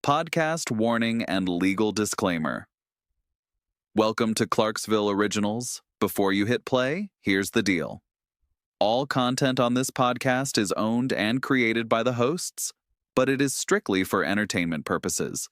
Podcast warning and legal disclaimer. Welcome to Clarksville Originals. Before you hit play, here's the deal. All content on this podcast is owned and created by the hosts, but it is strictly for entertainment purposes.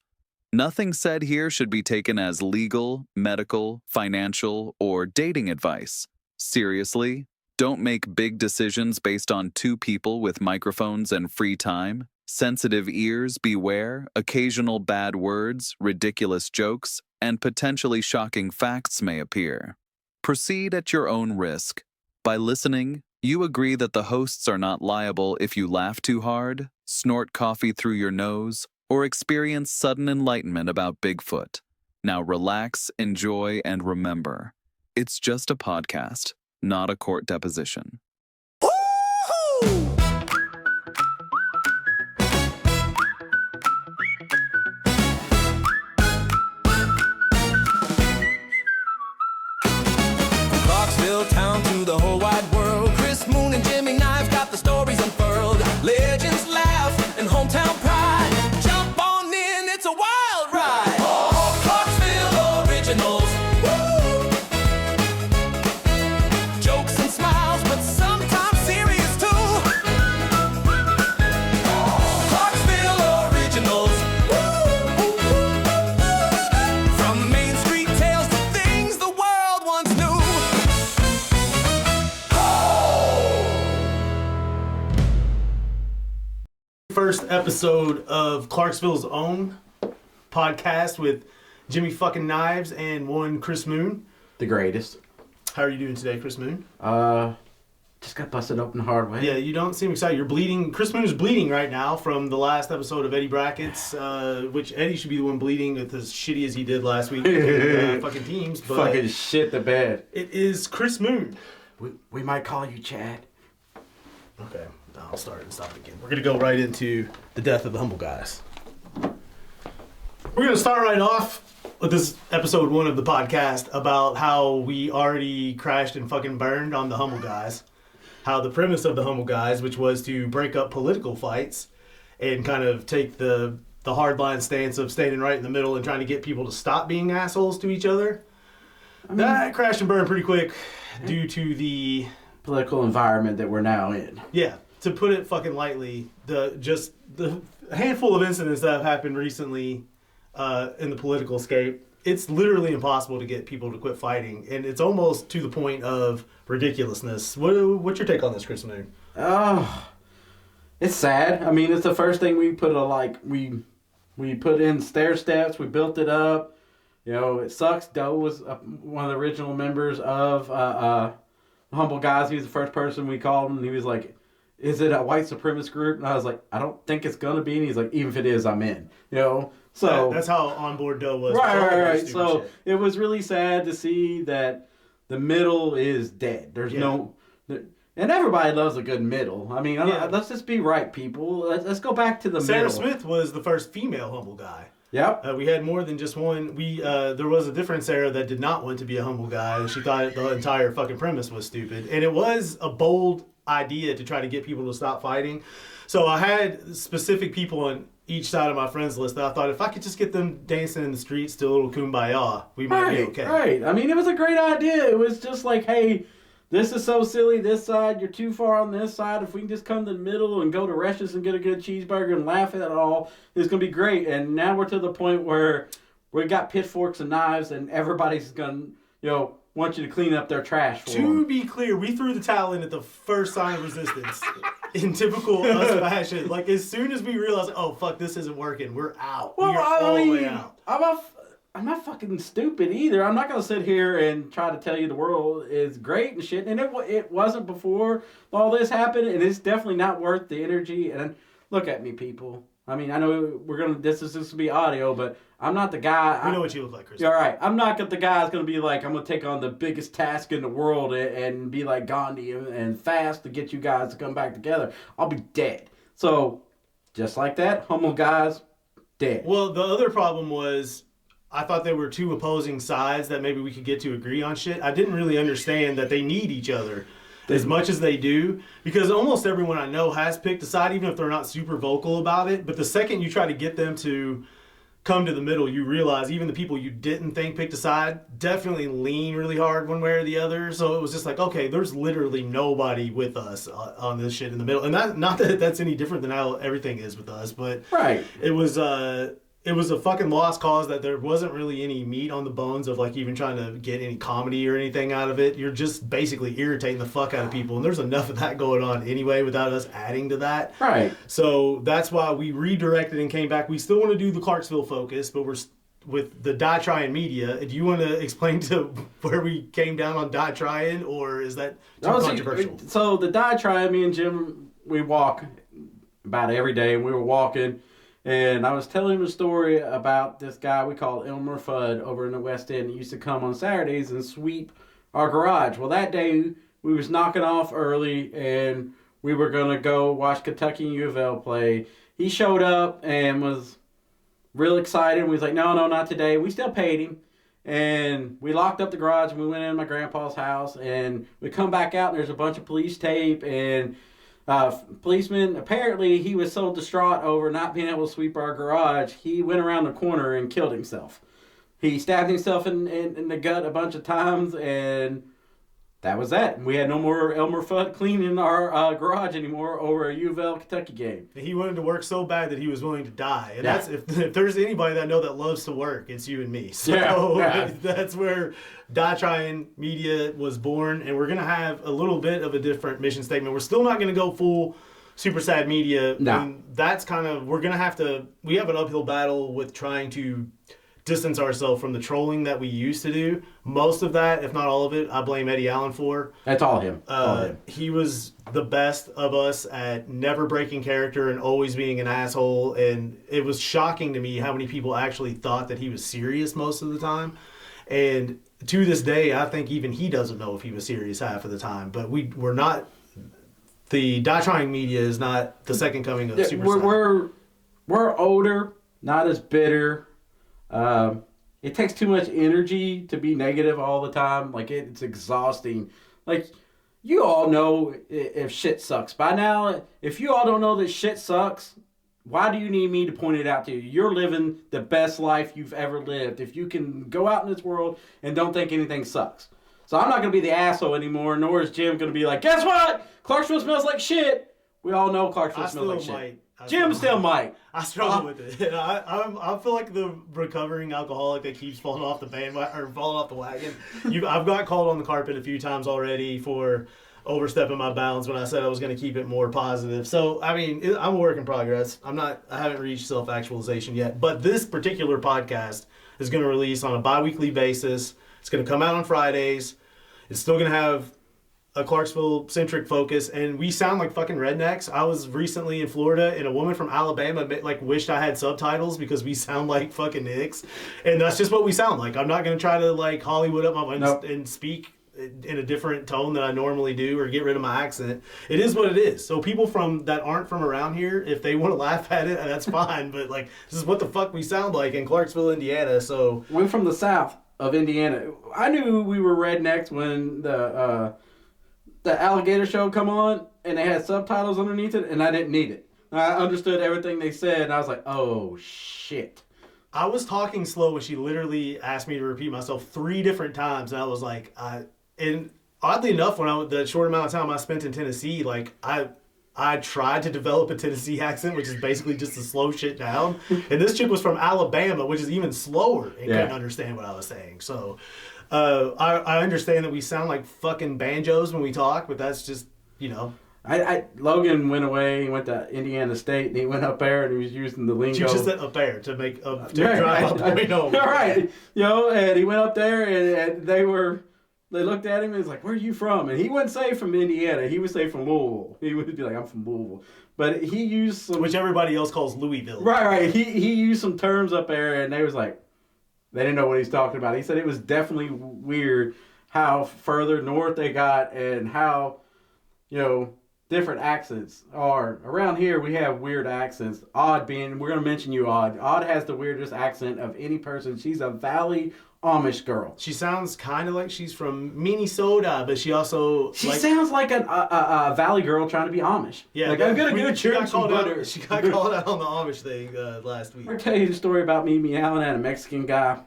Nothing said here should be taken as legal, medical, financial, or dating advice. Seriously, don't make big decisions based on two people with microphones and free time. Sensitive ears beware, occasional bad words, ridiculous jokes, and potentially shocking facts may appear. Proceed at your own risk. By listening, you agree that the hosts are not liable if you laugh too hard, snort coffee through your nose, or experience sudden enlightenment about Bigfoot. Now relax, enjoy, and remember, it's just a podcast, not a court deposition. Woo-hoo! Clarksville town to the whole wide world. Chris Moon and Jimmy Knives got the stories unfurled. Legends laugh and hometown pride. Jump on in, it's a wild ride. Oh, Clarksville Originals. Woo! Jokes and smiles, but sometimes serious too. Oh, Clarksville Originals. Woo! From Main Street tales to things the world once knew. First episode of Clarksville's own podcast with Jimmy fucking Knives and one Chris Moon. The greatest. How are you doing today, Chris Moon? Just got busted open the hard way. Yeah, you don't seem excited. You're bleeding. Chris Moon is bleeding right now from the last episode of Eddie Brackett's, which Eddie should be the one bleeding with as shitty as he did last week with fucking teams. But Fucking shit the bed. it is Chris Moon. We might call you Chad. Okay, I'll start and stop again. We're going to go right into the death of the Humble Guys. We're going to start right off with this episode 1 of the podcast about how we already crashed and fucking burned on the Humble Guys. How the premise of the Humble Guys, which was to break up political fights and kind of take the hardline stance of standing right in the middle and trying to get people to stop being assholes to each other. That crashed and burned pretty quick due to the Political environment that we're now in. Yeah, to put it fucking lightly, the handful of incidents that have happened recently in the political scape, it's literally impossible to get people to quit fighting, and it's almost to the point of ridiculousness. What's your take on this, Chris Moon? Oh, it's sad. I mean, it's the first thing we put we put in stair steps. We built it up. You know, it sucks. Doe was one of the original members of Humble Guys. He was the first person we called him, and he was like, is it a white supremacist group? And I was like, I don't think it's going to be. And he's like, even if it is, I'm in. You know? So that's how on board Doe was. Right. So it was really sad to see that the middle is dead. There's no... And everybody loves a good middle. I mean, let's just be right, people. Let's go back to the Sarah middle. Smith was the first female Humble Guy. Yep. We had more than just one. There was a different Sarah that did not want to be a humble guy. She thought the entire fucking premise was stupid. And it was a bold idea to try to get people to stop fighting. So I had specific people on each side of my friends list that I thought if I could just get them dancing in the streets to a little kumbaya, we might be okay. Right. I mean, it was a great idea. It was just like, hey, this is so silly, this side, you're too far on this side. If we can just come to the middle and go to Resh's and get a good cheeseburger and laugh at it all, it's going to be great. And now we're to the point where we got pitchforks and knives and everybody's going to, want you to clean up their trash for them. To be clear, we threw the towel in at the first sign of resistance. In typical us fashion. Like, as soon as we realized, oh, fuck, this isn't working, we're out. Well, we are all the way out. I'm not fucking stupid either. I'm not going to sit here and try to tell you the world is great and shit. And it wasn't before all this happened, and it's definitely not worth the energy. And look at me, people. I mean, I know this is to be audio, but I'm not the guy. We know what you look like, Chris. All right. I'm not the guy that's going to be like, I'm going to take on the biggest task in the world and be like Gandhi and fast to get you guys to come back together. I'll be dead. So, just like that, Humble Guys, dead. Well, the other problem was I thought they were two opposing sides that maybe we could get to agree on shit. I didn't really understand that they need each other as much as they do, because almost everyone I know has picked a side, even if they're not super vocal about it. But the second you try to get them to come to the middle, you realize even the people you didn't think picked a side definitely lean really hard one way or the other. So it was just like, okay, there's literally nobody with us on this shit in the middle. And not that that's any different than how everything is with us, but Right. it was a fucking lost cause that there wasn't really any meat on the bones of like even trying to get any comedy or anything out of it. You're just basically irritating the fuck out of people, and there's enough of that going on anyway without us adding to that. Right. So that's why we redirected and came back. We still want to do the Clarksville focus, but we're with the Die Trying Media. Do you want to explain to where we came down on Die Trying, or is that too controversial? So the Die Trying, me and Jim, we walk about every day, and we were walking. And I was telling him a story about this guy we call Elmer Fudd over in the West End. He used to come on Saturdays and sweep our garage. Well, that day we was knocking off early and we were going to go watch Kentucky and U of L play. He showed up and was real excited. We was like, no, not today. We still paid him. And we locked up the garage and we went in my grandpa's house. And we come back out and there's a bunch of police tape and... policeman, apparently he was so distraught over not being able to sweep our garage, he went around the corner and killed himself. He stabbed himself in the gut a bunch of times, and that was that. We had no more Elmer Fudd cleaning our garage anymore over a U of L Kentucky game. He wanted to work so bad that he was willing to die. And that's if there's anybody that I know that loves to work, it's you and me. So that's where Die Trying Media was born. And we're going to have a little bit of a different mission statement. We're still not going to go full Super Sad Media. No. And that's kind of, we have an uphill battle with trying to distance ourselves from the trolling that we used to do. Most of that, if not all of it, I blame Eddie Allen for. That's all him. He was the best of us at never breaking character and always being an asshole. And it was shocking to me how many people actually thought that he was serious most of the time. And to this day, I think even he doesn't know if he was serious half of the time. But we're not. The Die Trying Media is not the second coming of Super Sad. We're older, not as bitter. It takes too much energy to be negative all the time. Like, it's exhausting. Like, you all know if shit sucks. By now, if you all don't know that shit sucks, why do you need me to point it out to you? You're living the best life you've ever lived. If you can go out in this world and don't think anything sucks. So I'm not going to be the asshole anymore, nor is Jim going to be like, guess what? Clarksville smells like shit. We all know Clarksville smells like shit. Jim still might. I struggle with it. I feel like the recovering alcoholic that keeps falling off the or falling off the wagon. I've got called on the carpet a few times already for overstepping my bounds when I said I was going to keep it more positive. So, I mean, I'm a work in progress. I haven't reached self-actualization yet. But this particular podcast is going to release on a bi-weekly basis. It's going to come out on Fridays. It's still going to have a Clarksville-centric focus, and we sound like fucking rednecks. I was recently in Florida, and a woman from Alabama wished I had subtitles because we sound like fucking nicks, and that's just what we sound like. I'm not gonna try to Hollywood up my voice and speak in a different tone than I normally do or get rid of my accent. It is what it is. So people that aren't from around here, if they want to laugh at it, that's fine. But this is what the fuck we sound like in Clarksville, Indiana. So we're from the south of Indiana. I knew we were rednecks when the Alligator Show come on, and they had subtitles underneath it, and I didn't need it. I understood everything they said, and I was like, oh, shit. I was talking slow, and she literally asked me to repeat myself 3 different times, and I was like, and oddly enough, the short amount of time I spent in Tennessee, I tried to develop a Tennessee accent, which is basically just to slow shit down, and this chick was from Alabama, which is even slower, and couldn't understand what I was saying, so... I understand that we sound like fucking banjos when we talk, but that's just, Logan went away. He went to Indiana State, and he went up there, and he was using the lingo. You just said up there to make to drive up point home. All right, and he went up there, and they looked at him, and he's like, "Where are you from?" And he wouldn't say from Indiana. He would say from Louisville. He would be like, "I'm from Louisville," but he used some, which everybody else calls Louisville. Right. He used some terms up there, and they was like. They didn't know what he's talking about. He said it was definitely weird how further north they got and how, the different accents are. Around here, we have weird accents. Odd being, we're going to mention you, Odd. Odd has the weirdest accent of any person. She's a Valley Amish girl. She sounds kind of like she's from Minnesota, but she also... She sounds like a Valley girl trying to be Amish. Yeah, like, I'm going to go church some butter. She got called out on the Amish thing last week. I'll tell you the story about me meowing at a Mexican guy.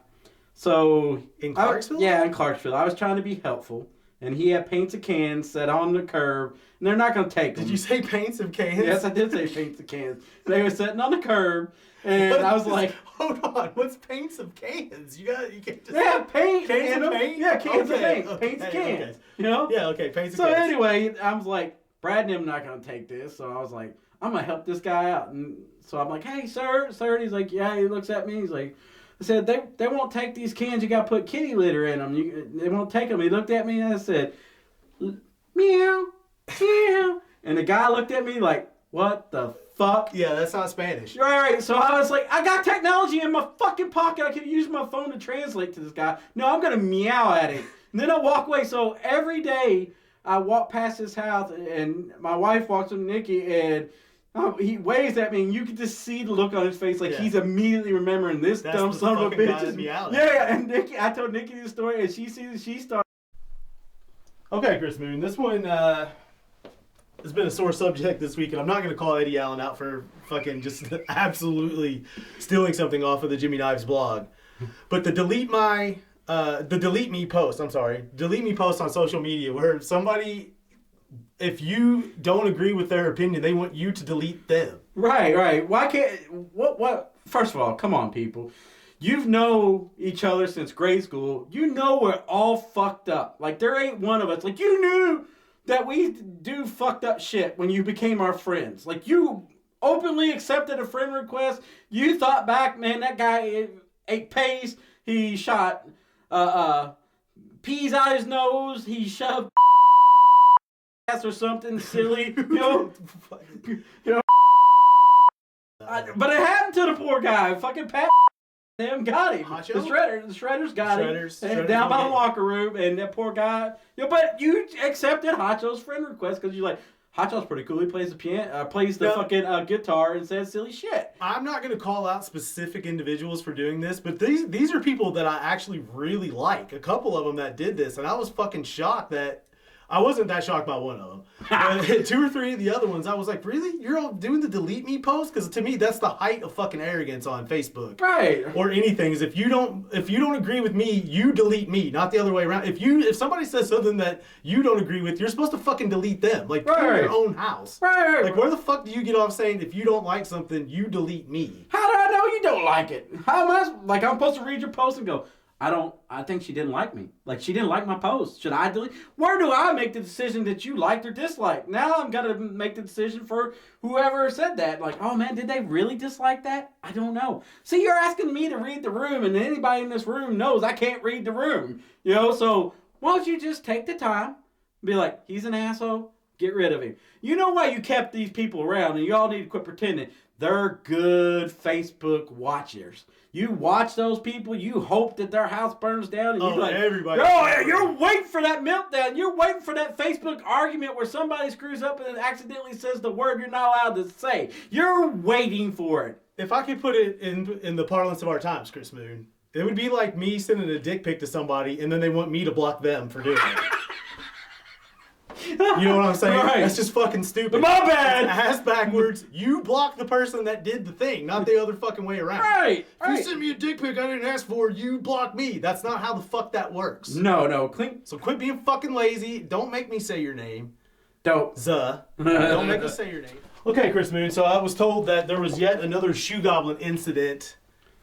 So... In Clarksville? Yeah, in Clarksville. I was trying to be helpful. And he had paints of cans set on the curb. And they're not going to take them. Did you say paints of cans? Yes, I did say paints of cans. They were sitting on the curb. And I was like... Hold on, what's paints of cans? You can't just... Yeah, paint. Cans of paint? Yeah, cans of Okay, paint. okay, Paints of cans. okay. You know? Yeah, okay, paints of So cans. anyway, I was like, Brad and him not going to take this. So I was like, I'm going to help this guy out. And so I'm like, hey, sir. And he's like, yeah. He looks at me. He's like... I said, they won't take these cans. You got to put kitty litter in them. They won't take them. He looked at me and I said, meow, meow. And the guy looked at me like, what the fuck? Yeah, that's not Spanish. Right. So I was like, I got technology in my fucking pocket. I could use my phone to translate to this guy. No, I'm going to meow at him. And then I walk away. So every day I walk past his house and my wife walks with Nikki and he waves at me, and you can just see the look on his face, like he's immediately remembering this That's dumb the son of a fucking guy bitch. that's meowing. Yeah, and I told Nikki this story, and she sees it, she started. Okay, Chris Moon, this one has been a sore subject this week, and I'm not going to call Eddie Allen out for fucking just absolutely stealing something off of the Jimmy Knives blog. But the delete me post on social media where somebody... If you don't agree with their opinion, they want you to delete them. Right. Why can't... What? First of all, come on, people. You've known each other since grade school. You know we're all fucked up. Like, there ain't one of us. Like, you knew that we do fucked up shit when you became our friends. Like, you openly accepted a friend request. You thought back, man, that guy ate paste. He shot peas out his nose. He shoved... or something silly, you know. But it happened to the poor guy. Fucking Pat them got him. Hacho? The shredders got him. Shredders Down by the okay. locker room, and that poor guy. But you accepted Hacho's friend request because you're like, Hacho's pretty cool. He plays the piano, plays the fucking guitar, and says silly shit. I'm not going to call out specific individuals for doing this, but these are people that I actually really like. A couple of them that did this, and I was fucking shocked that. I wasn't that shocked by one of them. But 2 or 3 of the other ones, I was like, really? You're all doing the delete me post? Because to me, that's the height of fucking arrogance on Facebook. Right. Or anything is if you don't agree with me, you delete me, not the other way around. If somebody says something that you don't agree with, you're supposed to fucking delete them. Like, in your own house. Right. Like, where the fuck do you get off saying if you don't like something, you delete me? How do I know you don't like it? How am I, like, I'm supposed to read your post and go, I think she didn't like me. Like, she didn't like my post. Should I delete? Where do I make the decision that you liked or disliked? Now I'm going to make the decision for whoever said that. Like, oh man, did they really dislike that? I don't know. See, you're asking me to read the room, and anybody in this room knows I can't read the room. You know, so why don't you just take the time and be like, he's an asshole, get rid of him. You know why you kept these people around, and you all need to quit pretending. They're good Facebook watchers. You watch those people, you hope that their house burns down, and you're like, everybody. oh, you're waiting for that meltdown. You're waiting for that Facebook argument where somebody screws up and accidentally says the word you're not allowed to say. You're waiting for it. If I could put it in the parlance of our times, Chris Moon, it would be like me sending a dick pic to somebody, and then they want me to block them for doing it. You know what I'm saying? Right. That's just fucking stupid. My bad. Ass backwards. You block the person that did the thing, not the other fucking way around. Right. If you send me a dick pic I didn't ask for, you block me. That's not how the fuck that works. No. So quit being fucking lazy. Don't make me say your name. Don't. Don't make me say your name. Okay, Chris Moon. So I was told that there was yet another shoe goblin incident.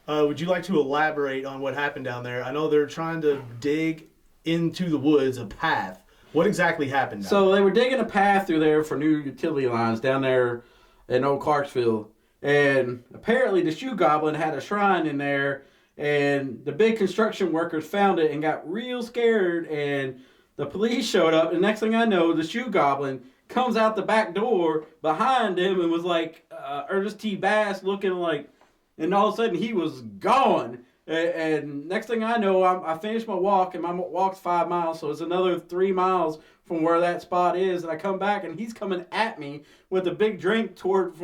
Would you like to elaborate on what happened down there? I know they're trying to dig into the woods a path. What exactly happened? So they were digging a path through there for new utility lines down there in old Clarksville. And apparently the shoe goblin had a shrine in there. And the big construction workers found it and got real scared. And the police showed up. And next thing I know, the shoe goblin comes out the back door behind him and was like Ernest T. Bass looking like... And all of a sudden he was gone. And next thing I know, I finished my walk, and my walk's 5 miles, so it's another 3 miles from where that spot is. And I come back, and he's coming at me with a big drink toward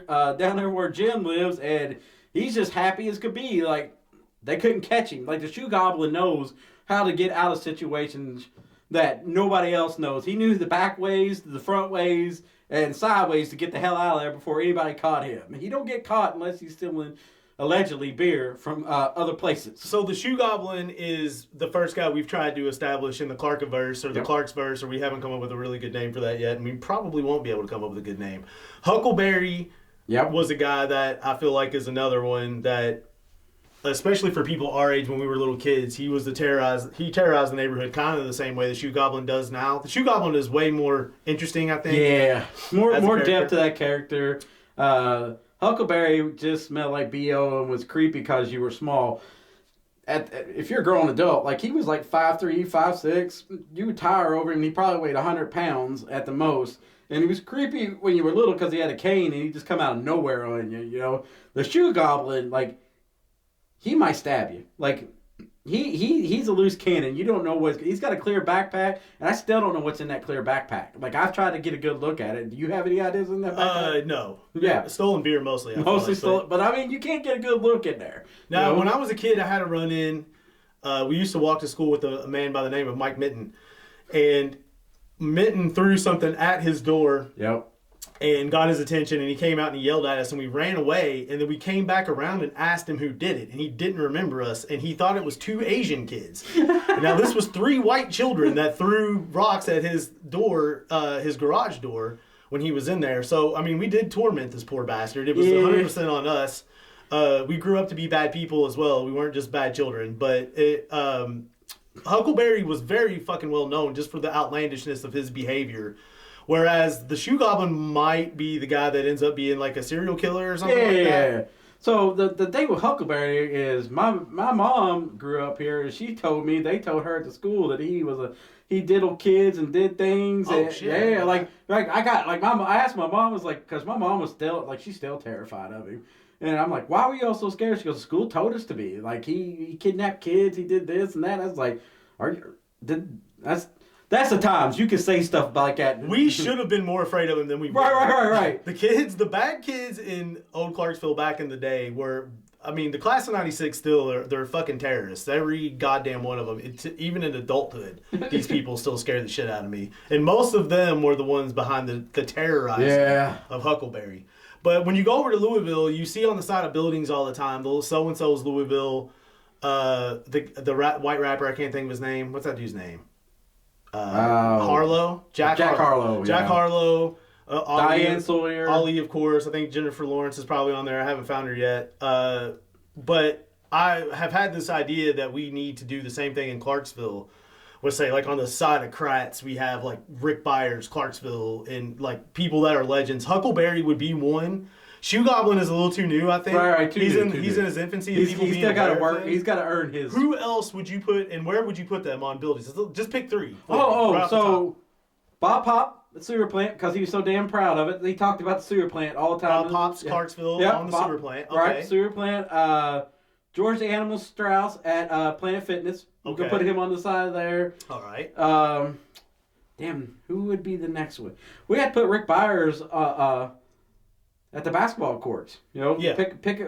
down there where Jim lives, and he's just happy as could be. Like, they couldn't catch him. Like, the shoe goblin knows how to get out of situations that nobody else knows. He knew the back ways, the front ways, and sideways to get the hell out of there before anybody caught him. He don't get caught unless he's stealing, allegedly, beer from other places. So the shoe goblin is the first guy we've tried to establish in the Clarkverse or the Clarksverse, or we haven't come up with a really good name for that yet, and we probably won't be able to come up with a good name. Huckleberry was a guy that I feel like is another one that, especially for people our age when we were little kids, he terrorized the neighborhood kind of the same way the shoe goblin does now. The shoe goblin is way more interesting, I think. Yeah, more depth to that character. Huckleberry just smelled like BO and was creepy because you were small. If you're a grown adult, like he was like 5'3", 5'6", you would tire over him, and he probably weighed 100 pounds at the most. And he was creepy when you were little because he had a cane and he'd just come out of nowhere on you, you know. The shoe goblin, like, he might stab you. Like, he's a loose cannon. You don't know he's got a clear backpack, and I still don't know what's in that clear backpack. Like, I've tried to get a good look at it. Do you have any ideas in that backpack? No. Yeah. Stolen beer mostly. Mostly stolen. But, I mean, you can't get a good look in there. Now, you know? when I was a kid, I had a run-in. We used to walk to school with a man by the name of Mike Mitten. And Mitten threw something at his door. Yep. And got his attention, and he came out and he yelled at us, and we ran away, and then we came back around and asked him who did it, and he didn't remember us, and he thought it was 2 Asian kids. Now, this was 3 white children that threw rocks at his door, his garage door, when he was in there. So, I mean, we did torment this poor bastard. It was 100% on us. We grew up to be bad people as well. We weren't just bad children, but Huckleberry was very fucking well known just for the outlandishness of his behavior. Whereas the shoe goblin might be the guy that ends up being like a serial killer or something like that. Yeah. So the thing with Huckleberry is my mom grew up here, and she told me they told her at the school that he diddled kids and did things. Oh, and, shit. Yeah, like I asked my mom, was like, because my mom was still like, she's still terrified of him. And I'm like, why were you all so scared? She goes, the school told us to be. Like, he kidnapped kids, he did this and that. I was like, that's the times you can say stuff like that. We should have been more afraid of him than we were. Right. The bad kids in old Clarksville back in the day were, I mean, the class of 96 still, they're fucking terrorists. Every goddamn one of them. Even in adulthood, these people still scare the shit out of me. And most of them were the ones behind the terrorizing of Huckleberry. But when you go over to Louisville, you see on the side of buildings all the time, the so-and-so's Louisville, the white rapper, I can't think of his name. What's that dude's name? Harlow? Jack Harlow. Jack Harlow. Diane Sawyer. Ollie, of course. I think Jennifer Lawrence is probably on there. I haven't found her yet. But I have had this idea that we need to do the same thing in Clarksville. Let's say, like, on the side of Kratz, we have, like, Rick Byers, Clarksville, and, like, people that are legends. Huckleberry would be one. Shoe Goblin is a little too new, I think. Right, he's in his infancy. He's still got to work. He's got to earn his. Who else would you put, and where would you put them on buildings? Just pick 3. So Bob Pop, the sewer plant, because he was so damn proud of it. He talked about the sewer plant all the time. Bob Pop's Clarksville on the sewer plant. Okay. Right, sewer plant. George the Animal Strauss at Planet Fitness. We can put him on the side of there. All right. Damn, who would be the next one? We had to put Rick Byers at the basketball courts. You know, pick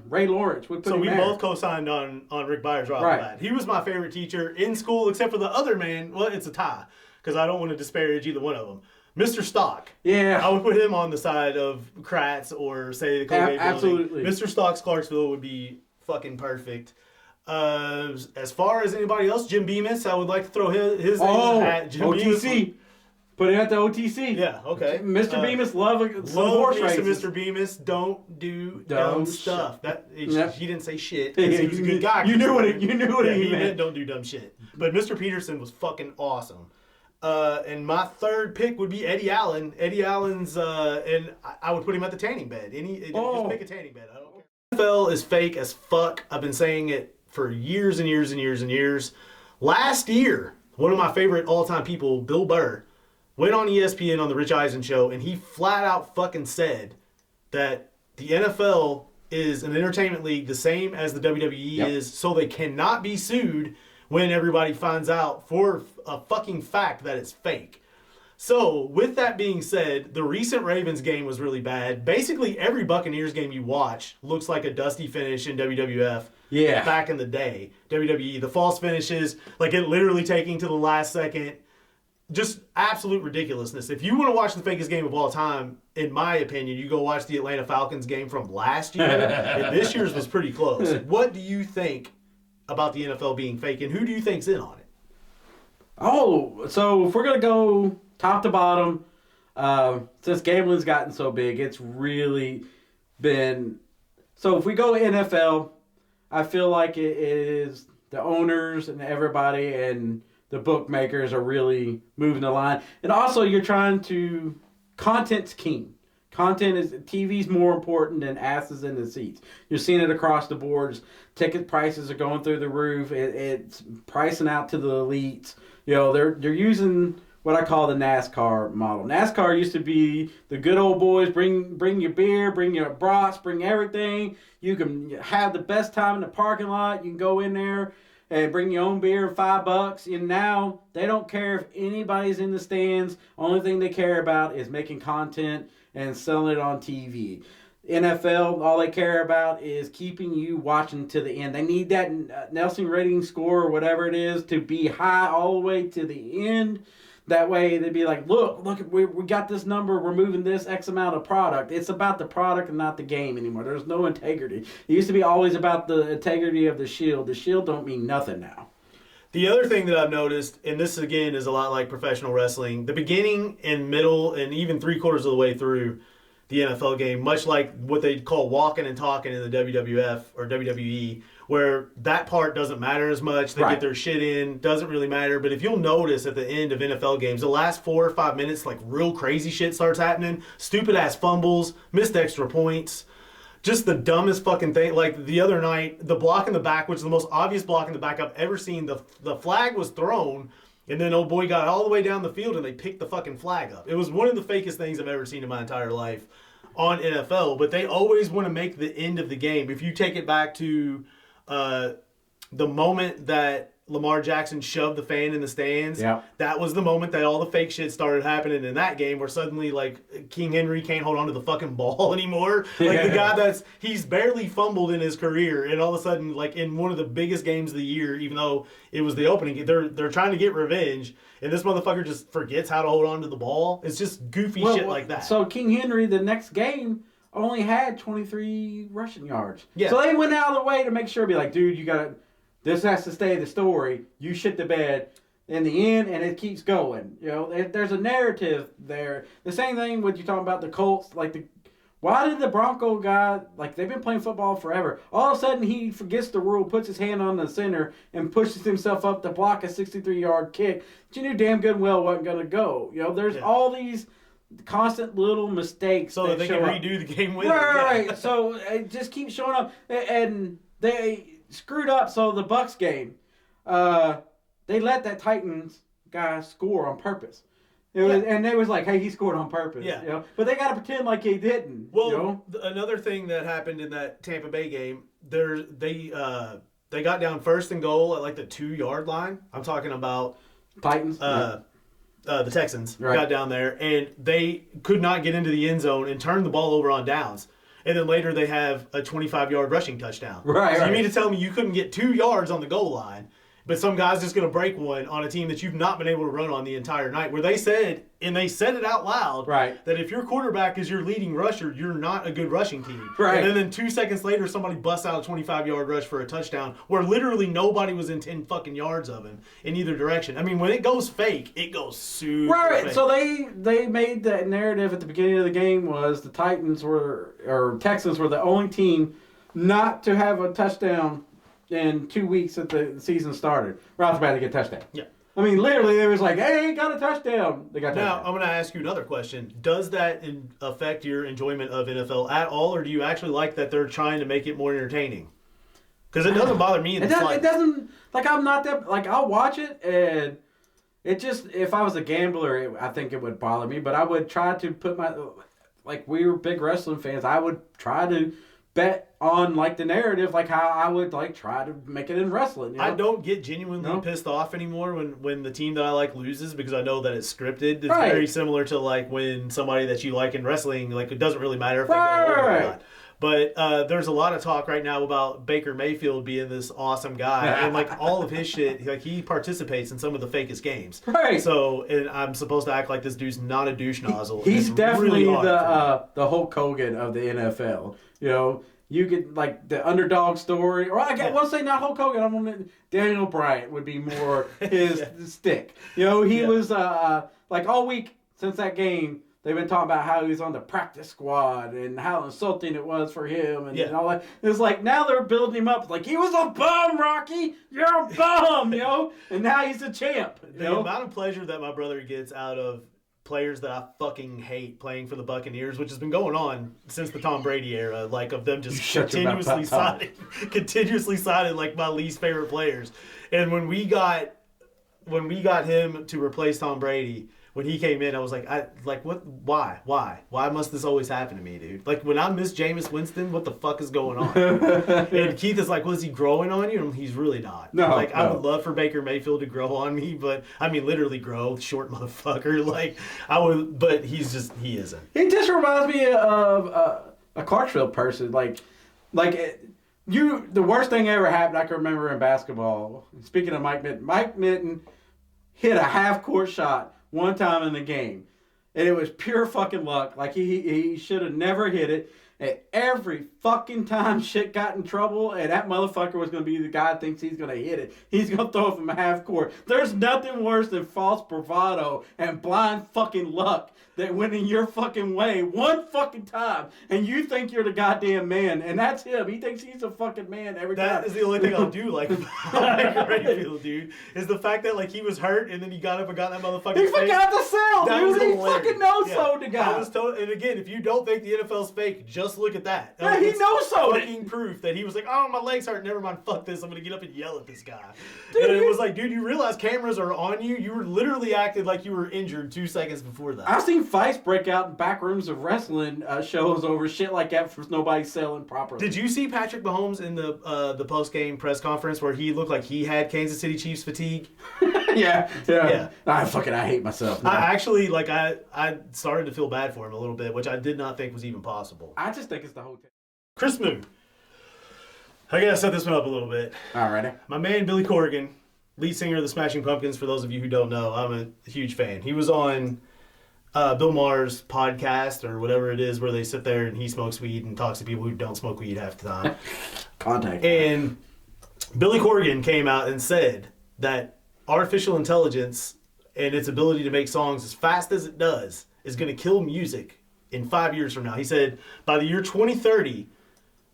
Ray Lawrence. We both co-signed on Rick Byers right off the bat. He was my favorite teacher in school, except for the other man. Well, it's a tie, because I don't want to disparage either one of them. Mr. Stock. Yeah. I would put him on the side of Kratz or, say, the Colgate building. Absolutely. Mr. Stock's Clarksville would be fucking perfect. As far as anybody else, Jim Bemis, I would like to throw his name in the hat. Jim OTC. Bemis. Put it at the OTC. Yeah, okay. Mr. Bemis love horse races. Mr. Bemis, don't do dumb stuff. He didn't say shit. He was a good guy. You knew what he meant. Don't do dumb shit. But Mr. Peterson was fucking awesome. And my third pick would be Eddie Allen. Eddie Allen's, and I would put him at the tanning bed. Just pick a tanning bed. I don't care. NFL is fake as fuck. I've been saying it for years and years and years and years. Last year, one of my favorite all-time people, Bill Burr, went on ESPN on the Rich Eisen show, and he flat out fucking said that the NFL is an entertainment league the same as the WWE Yep. is, so they cannot be sued when everybody finds out for a fucking fact that it's fake. So, with that being said, the recent Ravens game was really bad. Basically, every Buccaneers game you watch looks like a dusty finish in WWF. Yeah. Back in the day, WWE, the false finishes, like it literally taking to the last second, just absolute ridiculousness. If you want to watch the fakest game of all time, in my opinion, you go watch the Atlanta Falcons game from last year, and this year's was pretty close. What do you think about the NFL being fake, and who do you think's in on it? Oh, so if we're going to go top to bottom, since gambling's gotten so big, it's really been... So if we go NFL, I feel like it is the owners and everybody and the bookmakers are really moving the line. And also you're trying to... Content's king. TV's more important than asses in the seats. You're seeing it across the boards. Ticket prices are going through the roof. It's pricing out to the elites. You know, they're using what I call the NASCAR model. NASCAR used to be the good old boys, bring your beer, bring your brats, bring everything. You can have the best time in the parking lot. You can go in there and bring your own beer, $5. And now they don't care if anybody's in the stands. Only thing they care about is making content and selling it on TV. NFL, all they care about is keeping you watching to the end. They need that Nelson rating score or whatever it is to be high all the way to the end. That way they'd be like, look, we got this number, we're moving this X amount of product. It's about the product and not the game anymore. There's no integrity. It used to be always about the integrity of the Shield. The Shield don't mean nothing now. The other thing that I've noticed, and this again is a lot like professional wrestling, the beginning and middle and even 3/4 of the way through the NFL game, much like what they call walking and talking in the WWF or WWE, where that part doesn't matter as much. They get their shit in, doesn't really matter. But if you'll notice at the end of NFL games, the last 4 or 5 minutes, like real crazy shit starts happening. Stupid ass fumbles, missed extra points, just the dumbest fucking thing. Like the other night, the block in the back, which is the most obvious block in the back I've ever seen. The flag was thrown, and then old boy got all the way down the field and they picked the fucking flag up. It was one of the fakest things I've ever seen in my entire life on NFL. But they always want to make the end of the game. If you take it back to the moment that Lamar Jackson shoved the fan in the stands, that was the moment that all the fake shit started happening in that game, where suddenly like King Henry can't hold on to the fucking ball anymore. Like the guy he's barely fumbled in his career, and all of a sudden, like in one of the biggest games of the year, even though it was the opening, they're trying to get revenge, and this motherfucker just forgets how to hold on to the ball. It's just goofy shit like that. So King Henry, the next game, only had 23 rushing yards. Yeah. So they went out of the way to make sure, be like, dude, this has to stay the story. You shit the bed in the end, and it keeps going. You know, there's a narrative there. The same thing with you talking about the Colts. Why did the Bronco guy, they've been playing football forever. All of a sudden, he forgets the rule, puts his hand on the center, and pushes himself up to block a 63-yard kick that you knew damn good and well wasn't going to go. You know, there's all these constant little mistakes so that they can redo the game with right. So it just keeps showing up, and they screwed up. So the Bucks game, they let that Titans guy score on purpose. And they was like, hey, he scored on purpose. Yeah. You know? But they got to pretend like he didn't. Well, you know? Another thing that happened in that Tampa Bay game, they got down 1st and goal at like the 2-yard line. I'm talking about Titans. The Texans got down there, and they could not get into the end zone and turn the ball over on downs. And then later they have a 25-yard rushing touchdown. Right. So you mean to tell me you couldn't get 2 yards on the goal line, but some guy's just going to break one on a team that you've not been able to run on the entire night, where they said, and they said it out loud, that if your quarterback is your leading rusher, you're not a good rushing team. Right. And then 2 seconds later, somebody busts out a 25-yard rush for a touchdown where literally nobody was in 10 fucking yards of him in either direction. I mean, when it goes fake, it goes super fake. So they made that narrative at the beginning of the game was the Texans were the only team not to have a touchdown in 2 weeks that the season started. Right off the bat to get a touchdown. Yeah. I mean, literally, it was like, hey, got a touchdown. They got a touchdown. Now, I'm going to ask you another question. Does that affect your enjoyment of NFL at all, or do you actually like that they're trying to make it more entertaining? Because it doesn't bother me in the slightest. It doesn't, I'm not that, I'll watch it, and it just, if I was a gambler, I think it would bother me, but I would try to put we were big wrestling fans, I would try to bet on like the narrative, like how I would like try to make it in wrestling. You know? I don't get genuinely pissed off anymore when the team that I like loses because I know that it's scripted. It's very similar to like when somebody that you like in wrestling, like it doesn't really matter if they go over or not. But there's a lot of talk right now about Baker Mayfield being this awesome guy, and like all of his shit, like he participates in some of the fakest games. Right. So, and I'm supposed to act like this dude's not a douche nozzle. He's definitely really the Hulk Hogan of the NFL. You know, you get like the underdog story, or I will say not Hulk Hogan. I'm gonna Daniel Bryant would be more his stick. You know, he was like all week since that game. They've been talking about how he was on the practice squad and how insulting it was for him and all that. It's like now they're building him up. Like, he was a bum, Rocky. You're a bum, you know? And now he's a champ. The amount of pleasure that my brother gets out of players that I fucking hate playing for the Buccaneers, which has been going on since the Tom Brady era, like of them just continuously signing like my least favorite players. And when we got him to replace Tom Brady, when he came in, I was like, what? Why must this always happen to me, dude? Like, when I miss Jameis Winston, what the fuck is going on? And Keith is like, well, is he growing on you? And he's really not. I would love for Baker Mayfield to grow on me, but I mean, literally grow, short motherfucker. Like, I would, but he isn't. He just reminds me of a Clarksville person. The worst thing ever happened I can remember in basketball. Speaking of Mike Minton hit a half-court shot one time in the game, and it was pure fucking luck. Like, he should have never hit it. And every fucking time shit got in trouble, and that motherfucker was going to be the guy that thinks he's going to hit it, he's going to throw it from half court. There's nothing worse than false bravado and blind fucking luck that went in your fucking way one fucking time, and you think you're the goddamn man, and that's him. He thinks he's a fucking man every time. That is the only thing I'll do, like, about Mayfield, dude, is the fact that, like, he was hurt, and then he got up and got that motherfucking He forgot to sell, dude. He hilarious. fucking no-sold the guy. And again, if you don't think the NFL's fake, just look at that. Yeah, he no-sold it. Fucking proof that he was like, oh, my legs hurt. Never mind, fuck this. I'm going to get up and yell at this guy. Dude, and it was like, dude, you realize cameras are on you? You were literally acted like you were injured 2 seconds before that. I've seen fights break out in back rooms of wrestling shows over shit like that for nobody selling properly. Did you see Patrick Mahomes in the post-game press conference where he looked like he had Kansas City Chiefs fatigue? Yeah. I hate myself. No. I started to feel bad for him a little bit, which I did not think was even possible. I just think it's the hotel. Chris Moon. I gotta set this one up a little bit. Alrighty. My man Billy Corrigan, lead singer of the Smashing Pumpkins. For those of you who don't know, I'm a huge fan. He was on Bill Maher's podcast or whatever it is where they sit there and he smokes weed and talks to people who don't smoke weed half the time. Contact. And Billy Corrigan came out and said that artificial intelligence and its ability to make songs as fast as it does is going to kill music in 5 years from now. He said by the year 2030,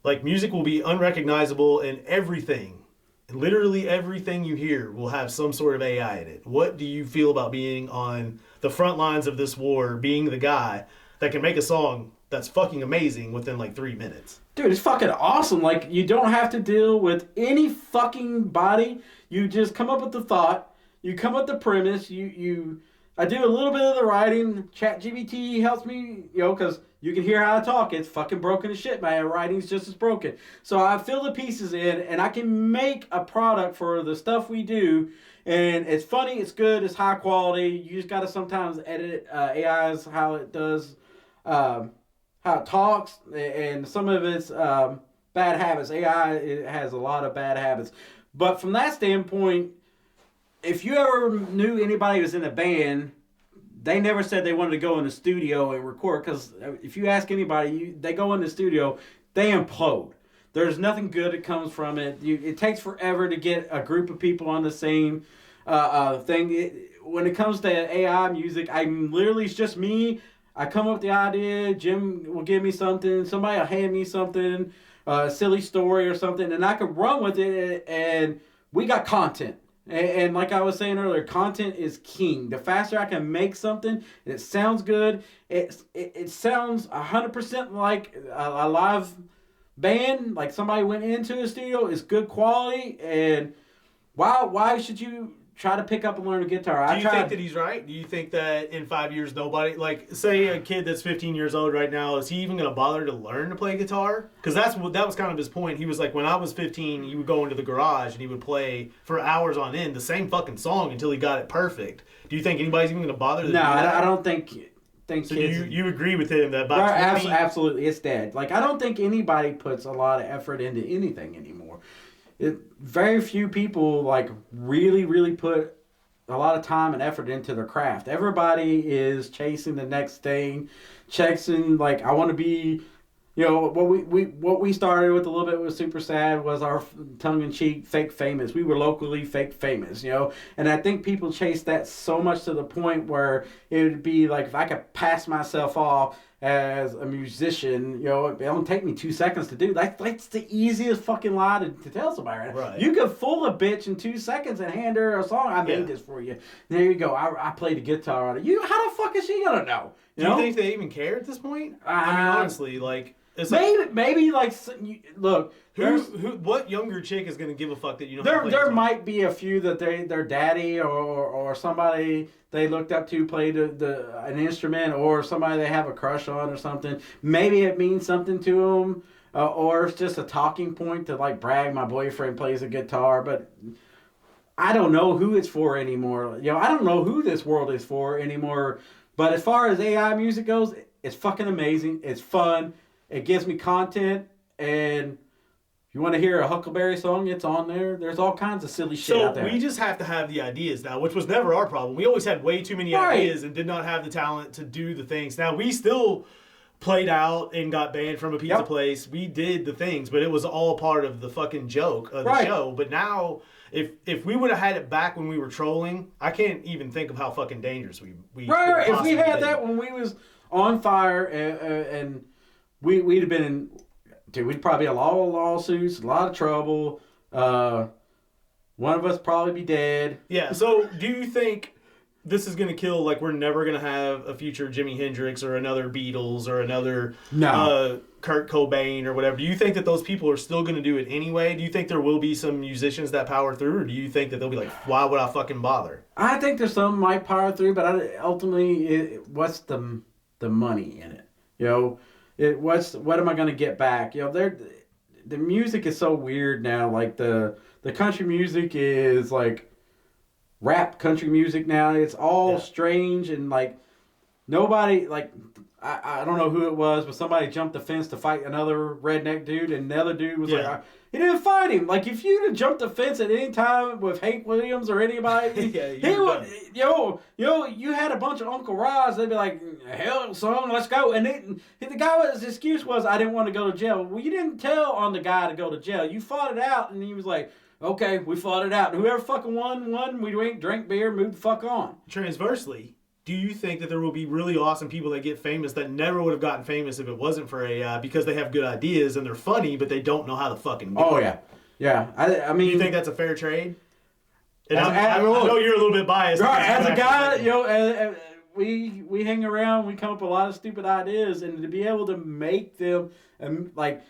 like, music will be unrecognizable and everything, literally everything you hear will have some sort of AI in it. What do you feel about being on the front lines of this war, being the guy that can make a song that's fucking amazing within like 3 minutes? Dude, it's fucking awesome. Like, you don't have to deal with any fucking body. You just come up with the thought. You come up with the premise. I do a little bit of the writing. ChatGPT helps me, because you can hear how I talk. It's fucking broken as shit, man. Writing's just as broken. So I fill the pieces in, and I can make a product for the stuff we do. And it's funny, it's good, it's high quality. You just got to sometimes edit AI's how it does, how it talks, and some of it's bad habits. AI, it has a lot of bad habits. But from that standpoint, if you ever knew anybody who was in a band, they never said they wanted to go in the studio and record, because if you ask anybody, they go in the studio, they implode. There's nothing good that comes from it. It takes forever to get a group of people on the same thing. When it comes to AI music, it's just me. I come up with the idea, Jim will give me something, somebody will hand me something, a silly story or something, and I can run with it, and we got content. And like I was saying earlier, content is king. The faster I can make something, and it sounds good, it sounds 100% like a live band, like somebody went into a studio, it's good quality, and why should you try to pick up and learn a guitar. Do you think that he's right? Do you think that in 5 years nobody, like, say a kid that's 15 years old right now, is he even going to bother to learn to play guitar? Because that was kind of his point. He was like, when I was 15, he would go into the garage and he would play for hours on end the same fucking song until he got it perfect. Do you think anybody's even going to bother to do that? I don't think so kids... You agree with him that by 20... Absolutely, it's dead. Like, I don't think anybody puts a lot of effort into anything anymore. Very few people, like, really put a lot of time and effort into their craft. Everybody is chasing the next thing, chasing, like, I want to be... You know, what we started with a little bit was Super Sad was our tongue-in-cheek fake famous. We were locally fake famous, you know. And I think people chase that so much to the point where it would be like if I could pass myself off as a musician, you know, it only take me 2 seconds to do. That's the easiest fucking lie to tell somebody. Right. You could fool a bitch in 2 seconds and hand her a song. I made this for you. There you go. I played the guitar on it. How the fuck is she gonna know? Do you think they even care at this point? I mean, honestly, like... Maybe like look, what younger chick is gonna give a fuck that you know? There might be a few that their daddy or somebody they looked up to played an instrument, or somebody they have a crush on or something. Maybe it means something to them, or it's just a talking point to like brag. My boyfriend plays a guitar, but I don't know who it's for anymore. You know, I don't know who this world is for anymore. But as far as AI music goes, it's fucking amazing. It's fun. It gives me content, and if you want to hear a Huckleberry song, it's on there. There's all kinds of silly shit out there. So we just have to have the ideas now, which was never our problem. We always had way too many ideas and did not have the talent to do the things. Now, we still played out and got banned from a pizza place. We did the things, but it was all part of the fucking joke of the show. But now, if we would have had it back when we were trolling, I can't even think of how fucking dangerous we right. If we had that when we was on fire and we'd have been in, dude, we'd probably have a lot of lawsuits, a lot of trouble. One of us probably be dead. Yeah, so do you think this is going to kill, like, we're never going to have a future Jimi Hendrix or another Beatles or another Kurt Cobain or whatever? Do you think that those people are still going to do it anyway? Do you think there will be some musicians that power through, or do you think that they'll be like, why would I fucking bother? I think there's some might power through, but ultimately, what's the money in it? You know? What am I going to get back? You know, the music is so weird now. Like the country music is like rap country music now. It's all strange and like nobody, like I don't know who it was, but somebody jumped the fence to fight another redneck dude, and the other dude was like, he didn't fight him. Like, if you'd have jumped the fence at any time with Hank Williams or anybody, he would, you had a bunch of Uncle Roz, they'd be like, hell, son, let's go. And the guy's excuse was, I didn't want to go to jail. Well, you didn't tell on the guy to go to jail. You fought it out, and he was like, okay, we fought it out. And whoever fucking won, we drink beer, move the fuck on. Transversely, do you think that there will be really awesome people that get famous that never would have gotten famous if it wasn't for AI because they have good ideas and they're funny, but they don't know how to fucking do it? Oh, yeah. Yeah. I mean... Do you think that's a fair trade? And I know you're a little bit biased. Right. As a guy, we hang around, we come up with a lot of stupid ideas, and to be able to make them, like,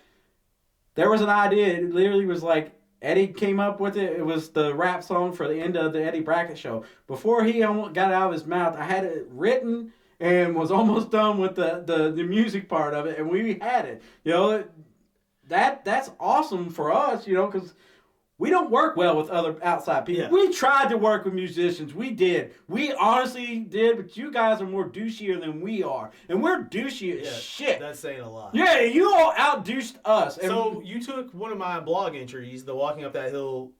there was an idea, it literally was like, Eddie came up with it. It was the rap song for the end of the Eddie Brackett show. Before he got it out of his mouth, I had it written and was almost done with the music part of it, and we had it. You know, that's awesome for us, you know, because we don't work well with other outside people. Yeah. We tried to work with musicians. We did. We honestly did, but you guys are more douchier than we are. And we're douchey as shit. That's saying a lot. Yeah, you all out-douched us. So you took one of my blog entries, the Walking Up That Hill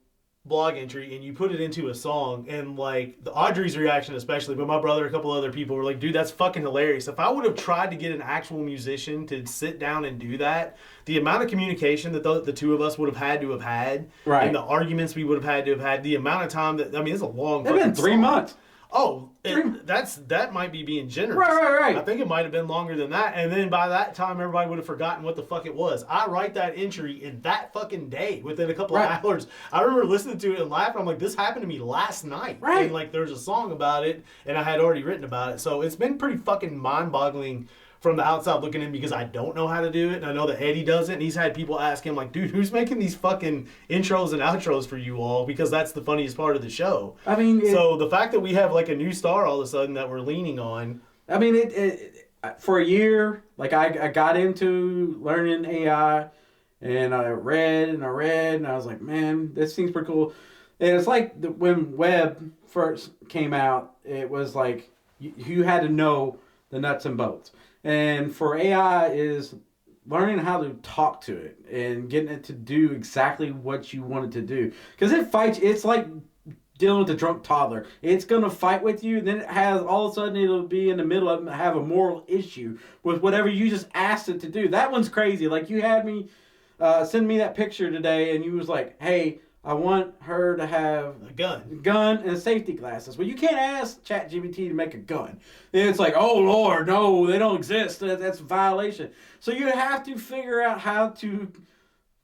blog entry, and you put it into a song, and like the Audrey's reaction especially, but my brother, a couple other people were like, dude, that's fucking hilarious. If I would have tried to get an actual musician to sit down and do that, the amount of communication that the two of us would have had, right, and the arguments we would have had, the amount of time that, I mean, it's a long fucking It's been 3 months. Oh, that might be being generous. Right. I think it might have been longer than that. And then by that time, everybody would have forgotten what the fuck it was. I write that entry in that fucking day, within a couple of hours. I remember listening to it and laughing. I'm like, this happened to me last night. Right. And like, there's a song about it, and I had already written about it. So it's been pretty fucking mind-boggling from the outside looking in because I don't know how to do it, and I know that Eddie does it, and he's had people ask him, like, dude, who's making these fucking intros and outros for you all? Because that's the funniest part of the show. I mean... So the fact that we have, like, a new star all of a sudden that we're leaning on... I mean, for a year, like, I got into learning AI, and I read, and I was like, man, this seems pretty cool. And it's like when web first came out, it was like, you had to know the nuts and bolts. And for AI is learning how to talk to it and getting it to do exactly what you want it to do. Because it fights, it's like dealing with a drunk toddler. It's going to fight with you, and then it has, all of a sudden it'll be in the middle of it and have a moral issue with whatever you just asked it to do. That one's crazy. Like, you had me send me that picture today, and you was like, hey, I want her to have a gun and safety glasses. Well, you can't ask ChatGPT to make a gun. And it's like, oh, Lord, no, they don't exist. That's a violation. So you have to figure out how to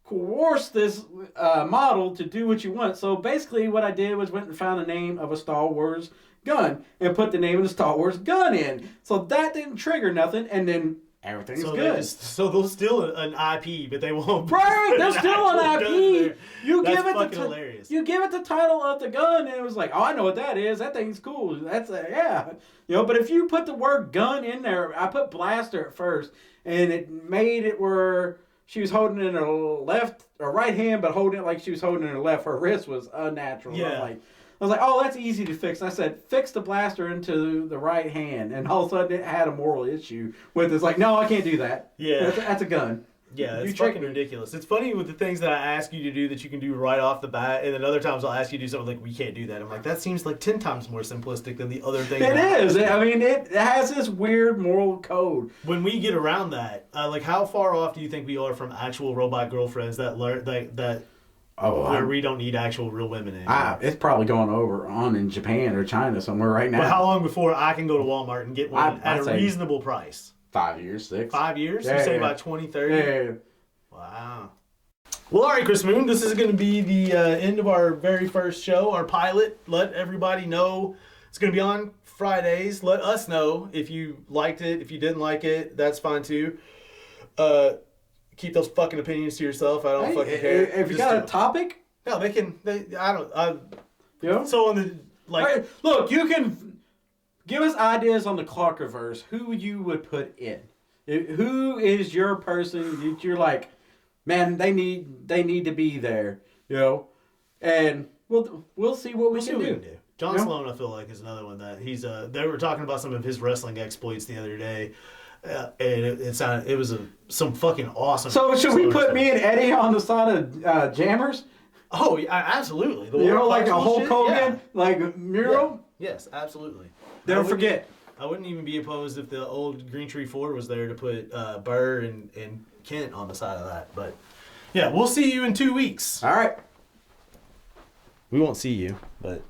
coerce this model to do what you want. So basically what I did was went and found the name of a Star Wars gun and put the name of the Star Wars gun in. So that didn't trigger nothing, and then everything's good. So they'll steal an IP, but they won't. Right, they'll steal an IP. You That's give it fucking hilarious. You give it the title of the gun, and it was like, oh, I know what that is. That thing's cool. That's yeah, But if you put the word gun in there, I put blaster at first, and it made it where she was holding it in her left or right hand, but holding it like she was holding it in her left. Her wrist was unnatural. Yeah. I was like, oh, that's easy to fix. And I said, fix the blaster into the right hand. And all of a sudden, it had a moral issue with it. It's like, no, I can't do that. Yeah. That's a gun. Yeah, it's fucking ridiculous. It's funny with the things that I ask you to do that you can do right off the bat, and then other times I'll ask you to do something like, we can't do that. I'm like, that seems like 10 times more simplistic than the other thing. It is. I mean, it has this weird moral code. When we get around that, like, how far off do you think we are from actual robot girlfriends that learn that where we don't need actual real women anymore? It's probably going on in Japan or China somewhere right now. But how long before I can go to Walmart and get one at a reasonable price? 5 years, 6. 5 years? Yeah, you say about 2030? Yeah. Wow. Well, all right, Chris Moon, this is going to be the end of our very first show, our pilot. Let everybody know it's going to be on Fridays. Let us know if you liked it. If you didn't like it, that's fine too. Keep those fucking opinions to yourself. I don't fucking care. If you got a topic? No, they can. I don't. Yeah. So on the Right, look, you can give us ideas on the Clarkverse. Who you would put in? Who is your person that you're like, man, they need to be there, And we'll see what we can do. John Sloan, I feel like, is another one that he's. They were talking about some of his wrestling exploits the other day, and it was some fucking awesome. So should we put me and Eddie on the side of Jammers? Oh, yeah, absolutely. Like a Hulk Hogan, like mural. Yeah. Yes, absolutely. Don't forget. I wouldn't even be opposed if the old Green Tree Ford was there to put Burr and Kent on the side of that. But yeah, we'll see you in 2 weeks. All right. We won't see you, but